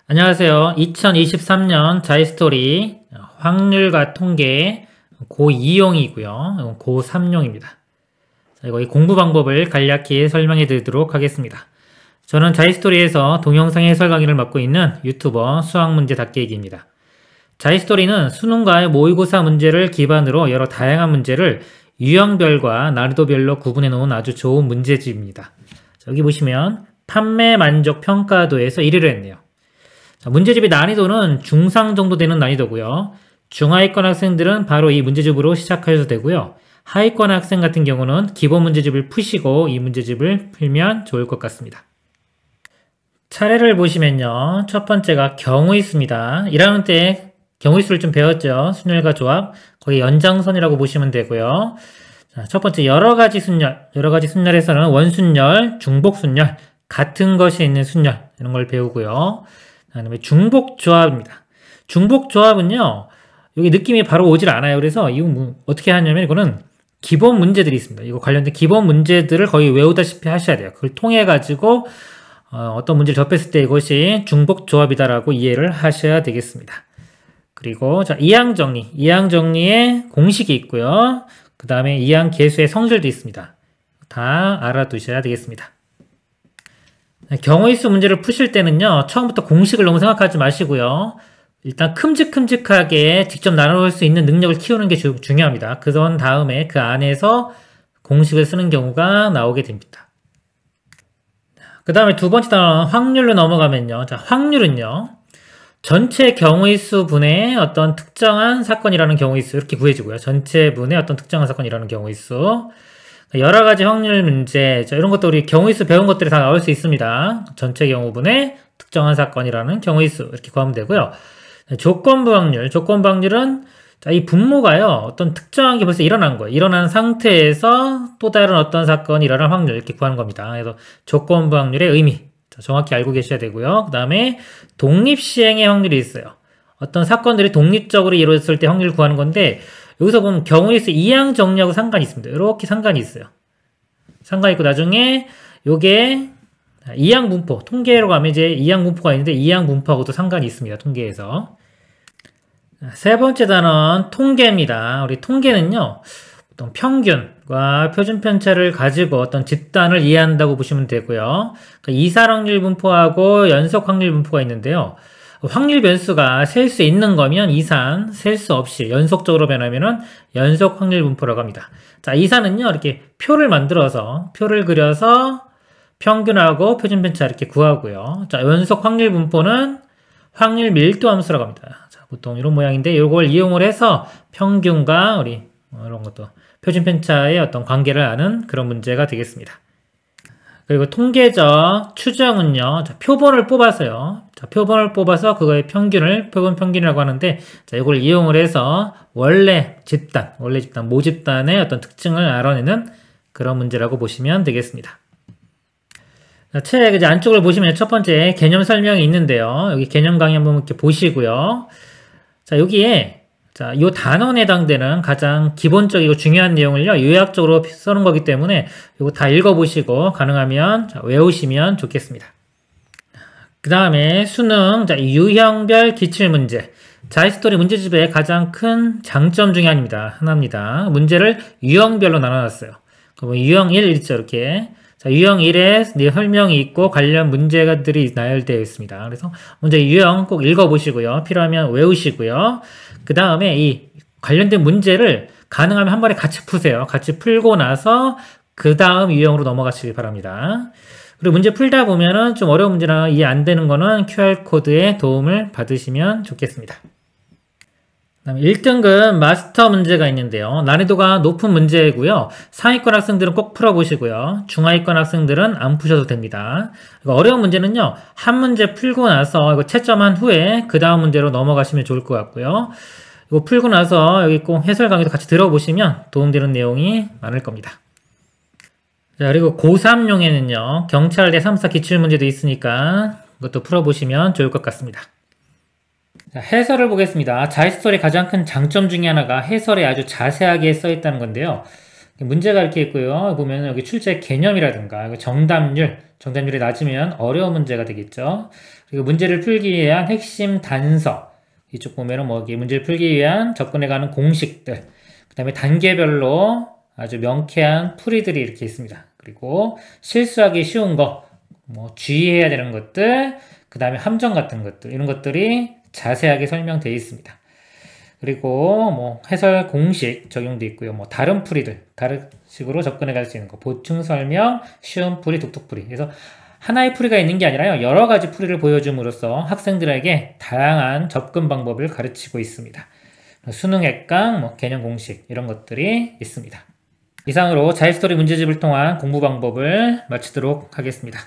안녕하세요. 2023년 자이스토리 확률과 통계 고2용이고요. 고3용입니다. 이거 공부 방법을 간략히 설명해 드리도록 하겠습니다. 저는 자이스토리에서 동영상 해설 강의를 맡고 있는 유튜버 수학문제 닫기얘기입니다. 자이스토리는 수능과의 모의고사 문제를 기반으로 여러 다양한 문제를 유형별과 난이도별로 구분해 놓은 아주 좋은 문제집입니다. 여기 보시면 판매 만족 평가도에서 1위를 했네요. 문제집의 난이도는 중상 정도 되는 난이도고요. 중하위권 학생들은 바로 이 문제집으로 시작하셔도 되고요. 하위권 학생 같은 경우는 기본 문제집을 푸시고 이 문제집을 풀면 좋을 것 같습니다. 차례를 보시면요. 첫 번째가 경우일수입니다. 1학년 때 경우일수를 좀 배웠죠. 순열과 조합. 거기 연장선이라고 보시면 되고요. 자, 첫 번째 여러가지 순열. 여러가지 순열에서는 원순열, 중복순열, 같은 것이 있는 순열 이런 걸 배우고요. 그 다음에 중복조합입니다. 중복조합은요, 여기 느낌이 바로 오질 않아요. 그래서 이거 어떻게 하냐면 이거는 기본 문제들이 있습니다. 이거 관련된 기본 문제들을 거의 외우다시피 하셔야 돼요. 그걸 통해가지고 어떤 문제를 접했을 때 이것이 중복조합이다라고 이해를 하셔야 되겠습니다. 그리고 자, 이항정리. 이항정리에 공식이 있고요. 그 다음에 이항계수의 성질도 있습니다. 다 알아두셔야 되겠습니다. 경우일수 문제를 푸실 때는요, 처음부터 공식을 너무 생각하지 마시고요. 일단 큼직큼직하게 직접 나눌 수 있는 능력을 키우는 게 중요합니다. 그런 다음에 그 안에서 공식을 쓰는 경우가 나오게 됩니다. 그 다음에 두 번째 단원 확률로 넘어가면요. 자, 확률은요, 전체 경우일수 분의 어떤 특정한 사건이라는 경우일수 이렇게 구해지고요. 전체 분의 어떤 특정한 사건이라는 경우일수. 여러 가지 확률 문제, 이런 것도 우리 경우일수 배운 것들이 다 나올 수 있습니다. 전체 경우분의 특정한 사건이라는 경우일수 이렇게 구하면 되고요. 조건부 확률, 조건부 확률은 이 분모가요, 어떤 특정한 게 벌써 일어난 거예요. 일어난 상태에서 또 다른 어떤 사건이 일어날 확률 이렇게 구하는 겁니다. 그래서 조건부 확률의 의미 정확히 알고 계셔야 되고요. 그 다음에 독립시행의 확률이 있어요. 어떤 사건들이 독립적으로 이루어졌을 때 확률을 구하는 건데 여기서 보면 경우일수 이항 정리하고 상관이 있습니다. 이렇게 상관이 있어요. 상관이 있고 나중에 요게 이항 분포, 통계로 가면 이제 이항 분포가 있는데 이항 분포하고도 상관이 있습니다. 통계에서. 세 번째 단원 통계입니다. 우리 통계는요. 어떤 평균과 표준 편차를 가지고 어떤 집단을 이해한다고 보시면 되고요. 그러니까 이산 확률 분포하고 연속 확률 분포가 있는데요. 확률 변수가 셀 수 있는 거면 이산, 셀 수 없이 연속적으로 변하면은 연속 확률 분포라고 합니다. 자, 이산은요, 이렇게 표를 만들어서, 표를 그려서 평균하고 표준 편차 이렇게 구하고요. 자, 연속 확률 분포는 확률 밀도 함수라고 합니다. 자, 보통 이런 모양인데, 이걸 이용을 해서 평균과 우리, 이런 것도 표준 편차의 어떤 관계를 아는 그런 문제가 되겠습니다. 그리고 통계적 추정은요, 자, 표본을 뽑아서요. 자, 표본을 뽑아서 그거의 평균을, 표본 평균이라고 하는데, 자, 이걸 이용을 해서 원래 집단, 모집단의 어떤 특징을 알아내는 그런 문제라고 보시면 되겠습니다. 자, 책 이제 안쪽을 보시면 첫 번째 개념 설명이 있는데요. 여기 개념 강의 한번 이렇게 보시고요. 자, 여기에 자, 요 단원에 해당되는 가장 기본적이고 중요한 내용을요, 요약적으로 써놓은 거기 때문에 이거 다 읽어보시고 가능하면 자, 외우시면 좋겠습니다. 그 다음에 수능, 자, 유형별 기출문제. 자이스토리 문제집의 가장 큰 장점 중에 하나입니다. 문제를 유형별로 나눠놨어요. 그럼 유형 1 있죠, 이렇게. 자, 유형 1에 설명이 있고 관련 문제들이 나열되어 있습니다. 그래서 먼저 유형 꼭 읽어보시고요. 필요하면 외우시고요. 그 다음에 이 관련된 문제를 가능하면 한 번에 같이 푸세요. 같이 풀고 나서 그 다음 유형으로 넘어가시기 바랍니다. 그리고 문제 풀다 보면은 좀 어려운 문제나 이해 안 되는 거는 QR코드의 도움을 받으시면 좋겠습니다. 그다음에 1등급 마스터 문제가 있는데요. 난이도가 높은 문제이고요. 상위권 학생들은 꼭 풀어보시고요. 중하위권 학생들은 안 푸셔도 됩니다. 어려운 문제는요. 한 문제 풀고 나서 이거 채점한 후에 그 다음 문제로 넘어가시면 좋을 것 같고요. 이거 풀고 나서 여기 꼭 해설 강의도 같이 들어보시면 도움되는 내용이 많을 겁니다. 자, 그리고 고3용에는요. 경찰대 3사 기출문제도 있으니까 이것도 풀어보시면 좋을 것 같습니다. 자, 해설을 보겠습니다. 자이스토리의 가장 큰 장점 중에 하나가 해설에 아주 자세하게 써 있다는 건데요. 문제가 이렇게 있고요. 보면 여기 출제 개념이라든가 정답률이 낮으면 어려운 문제가 되겠죠. 그리고 문제를 풀기 위한 핵심 단서, 이쪽 보면은 뭐 여기 문제를 풀기 위한 접근해가는 공식들, 그 다음에 단계별로 아주 명쾌한 풀이들이 이렇게 있습니다. 그리고 실수하기 쉬운 거, 뭐 주의해야 되는 것들, 그 다음에 함정 같은 것들, 이런 것들이 자세하게 설명되어 있습니다. 그리고 뭐 해설 공식 적용도 있고요. 뭐 다른 풀이들, 다른 식으로 접근해 갈 수 있는 거, 보충 설명, 쉬운 풀이, 독특 풀이. 그래서 하나의 풀이가 있는 게 아니라요. 여러 가지 풀이를 보여줌으로써 학생들에게 다양한 접근 방법을 가르치고 있습니다. 수능 액강, 뭐 개념 공식 이런 것들이 있습니다. 이상으로 자유스토리 문제집을 통한 공부 방법을 마치도록 하겠습니다.